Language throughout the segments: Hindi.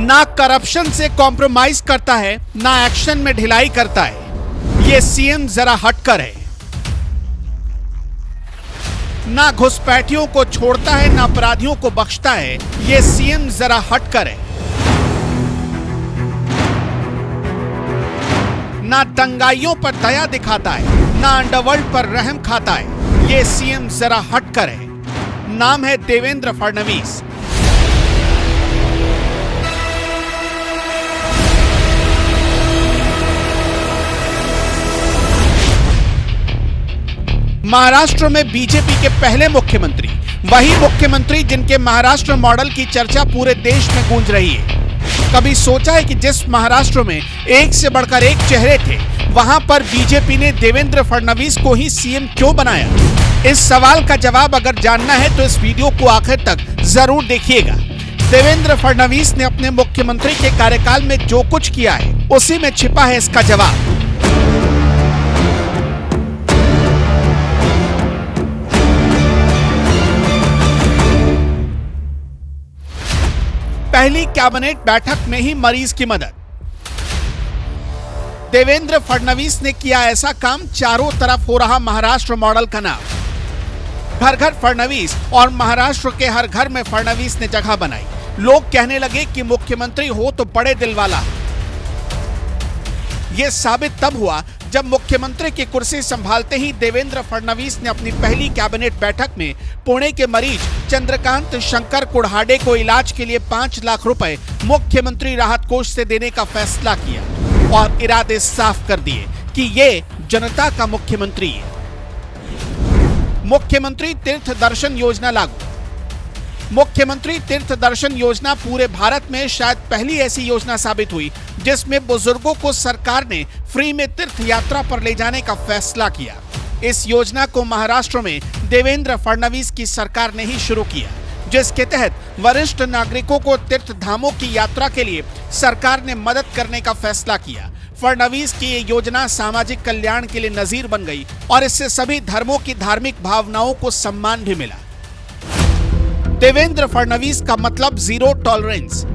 ना करप्शन से कॉम्प्रोमाइज करता है, ना एक्शन में ढिलाई करता है। ये सीएम जरा हटकर है। ना घुसपैठियों को छोड़ता है, ना अपराधियों को बख्शता है। ये सीएम जरा हटकर है। ना दंगाइयों पर दया दिखाता है, ना अंडरवर्ल्ड पर रहम खाता है। ये सीएम जरा हटकर है। नाम है देवेंद्र फडणवीस। महाराष्ट्र में बीजेपी के पहले मुख्यमंत्री, वही मुख्यमंत्री जिनके महाराष्ट्र मॉडल की चर्चा पूरे देश में गूंज रही है। कभी सोचा है कि जिस महाराष्ट्र में एक से बढ़कर एक चेहरे थे, वहां पर बीजेपी ने देवेंद्र फडणवीस को ही सीएम क्यों बनाया? इस सवाल का जवाब अगर जानना है तो इस वीडियो को आखिर तक जरूर देखिएगा। देवेंद्र फडणवीस ने अपने मुख्यमंत्री के कार्यकाल में जो कुछ किया है, उसी में छिपा है इसका जवाब। पहली कैबिनेट बैठक में ही मरीज की मदद। देवेंद्र फडणवीस ने किया ऐसा काम, चारों तरफ हो रहा महाराष्ट्र मॉडल का नाम। घर घर फडणवीस और महाराष्ट्र के हर घर में फडणवीस ने जगह बनाई। लोग कहने लगे कि मुख्यमंत्री हो तो बड़े दिल वाला। यह साबित तब हुआ जब मुख्यमंत्री की कुर्सी संभालते ही देवेंद्र फडणवीस ने अपनी पहली कैबिनेट बैठक में पुणे के मरीज चंद्रकांत शंकर कुढ़ाडे को इलाज के लिए 5 लाख रुपए मुख्यमंत्री राहत कोष से देने का फैसला किया और इरादे साफ कर दिए कि ये जनता का मुख्यमंत्री है। मुख्यमंत्री तीर्थ दर्शन योजना लागू। मुख्यमंत्री तीर्थ दर्शन योजना पूरे भारत में शायद पहली ऐसी योजना साबित हुई जिसमें बुजुर्गों को सरकार ने फ्री में तीर्थ यात्रा पर ले जाने का फैसला किया। इस योजना को महाराष्ट्र में देवेंद्र फडणवीस की सरकार ने ही शुरू किया, जिसके तहत वरिष्ठ नागरिकों को तीर्थ धामों की यात्रा के लिए सरकार ने मदद करने का फैसला किया। फडणवीस की ये योजना सामाजिक कल्याण के लिए नजीर बन गई और इससे सभी धर्मों की धार्मिक भावनाओं को सम्मान भी मिला। देवेंद्र फडणवीस का मतलब जीरो टॉलरेंस।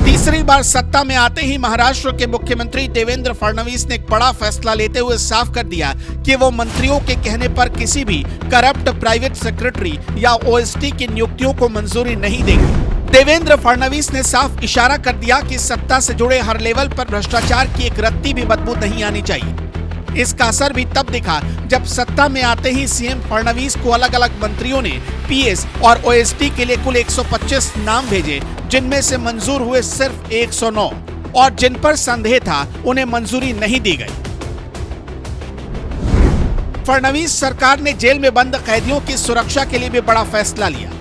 तीसरी बार सत्ता में आते ही महाराष्ट्र के मुख्यमंत्री देवेंद्र फडणवीस ने एक बड़ा फैसला लेते हुए साफ कर दिया कि वो मंत्रियों के कहने पर किसी भी करप्ट प्राइवेट सेक्रेटरी या ओएसटी की नियुक्तियों को मंजूरी नहीं देंगे। देवेंद्र फडणवीस ने साफ इशारा कर दिया कि सत्ता से जुड़े हर लेवल पर भ्रष्टाचार की एक रत्ती भी बदबू नहीं आनी चाहिए। इसका असर भी तब दिखा जब सत्ता में आते ही सीएम फडणवीस को अलग अलग मंत्रियों ने पीएस और ओएसटी के लिए कुल 125 नाम भेजे, जिनमें से मंजूर हुए सिर्फ 109 और जिन पर संदेह था उन्हें मंजूरी नहीं दी गई। फडणवीस सरकार ने जेल में बंद कैदियों की सुरक्षा के लिए भी बड़ा फैसला लिया।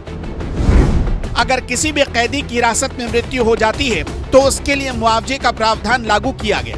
अगर किसी भी कैदी की हिरासत में मृत्यु हो जाती है तो उसके लिए मुआवजे का प्रावधान लागू किया गया।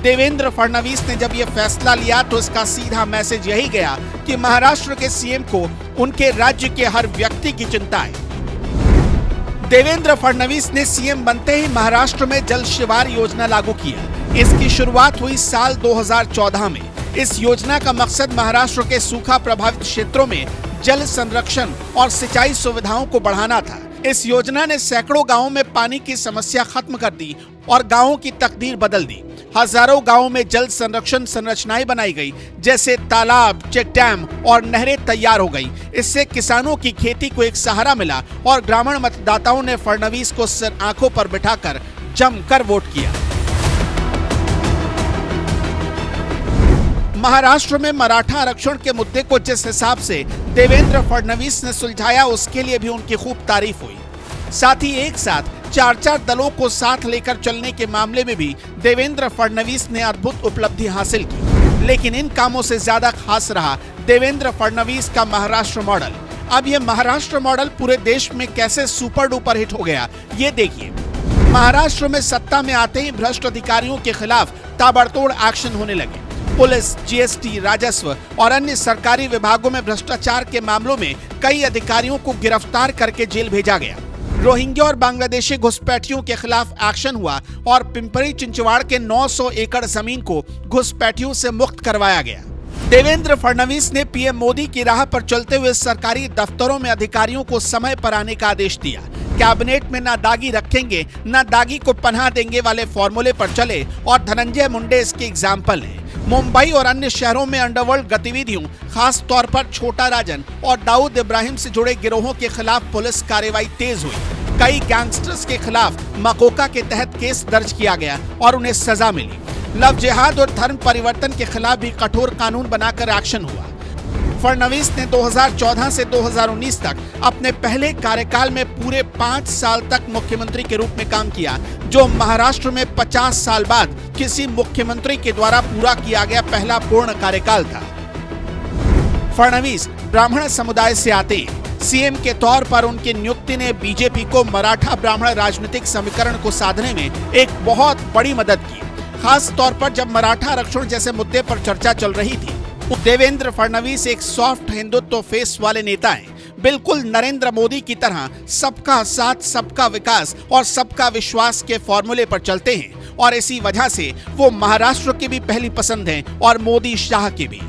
देवेंद्र फडणवीस ने जब यह फैसला लिया तो इसका सीधा मैसेज यही गया कि महाराष्ट्र के सीएम को उनके राज्य के हर व्यक्ति की चिंता है। देवेंद्र फडणवीस ने सीएम बनते ही महाराष्ट्र में जल शिवार योजना लागू किया। इसकी शुरुआत हुई साल 2014 में। इस योजना का मकसद महाराष्ट्र के सूखा प्रभावित क्षेत्रों में जल संरक्षण और सिंचाई सुविधाओं को बढ़ाना था। इस योजना ने सैकड़ों गांवों में पानी की समस्या खत्म कर दी और गांवों की तकदीर बदल दी। हजारों गांवों में जल संरक्षण संरचनाएं बनाई गई, जैसे तालाब, चेक डैम और नहरें तैयार हो गई। इससे किसानों की खेती को एक सहारा मिला और ग्रामीण मतदाताओं ने फडणवीस को सिर आंखों पर बिठाकर जमकर वोट किया। महाराष्ट्र में मराठा आरक्षण के मुद्दे को जिस हिसाब से देवेंद्र फडणवीस ने सुलझाया, उसके लिए भी उनकी खूब तारीफ हुई। साथ ही एक साथ 4 दलों को साथ लेकर चलने के मामले में भी देवेंद्र फडणवीस ने अद्भुत उपलब्धि हासिल की। लेकिन इन कामों से ज्यादा खास रहा देवेंद्र फडणवीस का महाराष्ट्र मॉडल। अब यह महाराष्ट्र मॉडल पूरे देश में कैसे सुपर डुपर हिट हो गया, ये देखिए। महाराष्ट्र में सत्ता में आते ही भ्रष्ट अधिकारियों के खिलाफ ताबड़तोड़ एक्शन होने लगे। पुलिस, जीएसटी, राजस्व और अन्य सरकारी विभागों में भ्रष्टाचार के मामलों में कई अधिकारियों को गिरफ्तार करके जेल भेजा गया। रोहिंग्या और बांग्लादेशी घुसपैठियों के खिलाफ एक्शन हुआ और पिंपरी चिंचवाड़ के 900 एकड़ जमीन को घुसपैठियों से मुक्त करवाया गया। देवेंद्र फडणवीस ने पीएम मोदी की राह पर चलते हुए सरकारी दफ्तरों में अधिकारियों को समय पर आने का आदेश दिया। कैबिनेट में ना दागी रखेंगे ना दागी को पनाह देंगे वाले फॉर्मूले पर चले और धनंजय मुंडे इसके एग्जाम्पल हैं। मुंबई और अन्य शहरों में अंडरवर्ल्ड गतिविधियों, खास तौर पर छोटा राजन और दाऊद इब्राहिम से जुड़े गिरोहों के खिलाफ पुलिस कार्रवाई तेज हुई। कई गैंगस्टर्स के खिलाफ मकोका के तहत केस दर्ज किया गया और उन्हें सजा मिली। लव जिहाद और धर्म परिवर्तन के खिलाफ भी कठोर कानून बनाकर एक्शन हुआ। फडणवीस ने 2014 से 2019 तक अपने पहले कार्यकाल में पूरे 5 साल तक मुख्यमंत्री के रूप में काम किया, जो महाराष्ट्र में 50 साल बाद किसी मुख्यमंत्री के द्वारा पूरा किया गया पहला पूर्ण कार्यकाल था। फडणवीस ब्राह्मण समुदाय से आते हैं। सीएम के तौर पर उनकी नियुक्ति ने बीजेपी को मराठा ब्राह्मण राजनीतिक समीकरण को साधने में एक बहुत बड़ी मदद की, खास तौर पर जब मराठा आरक्षण जैसे मुद्दे पर चर्चा चल रही थी। देवेंद्र फडणवीस एक सॉफ्ट हिंदुत्व फेस वाले नेता हैं, बिल्कुल नरेंद्र मोदी की तरह सबका साथ, सबका विकास और सबका विश्वास के फॉर्मूले पर चलते हैं और इसी वजह से वो महाराष्ट्र की भी पहली पसंद हैं और मोदी शाह की भी।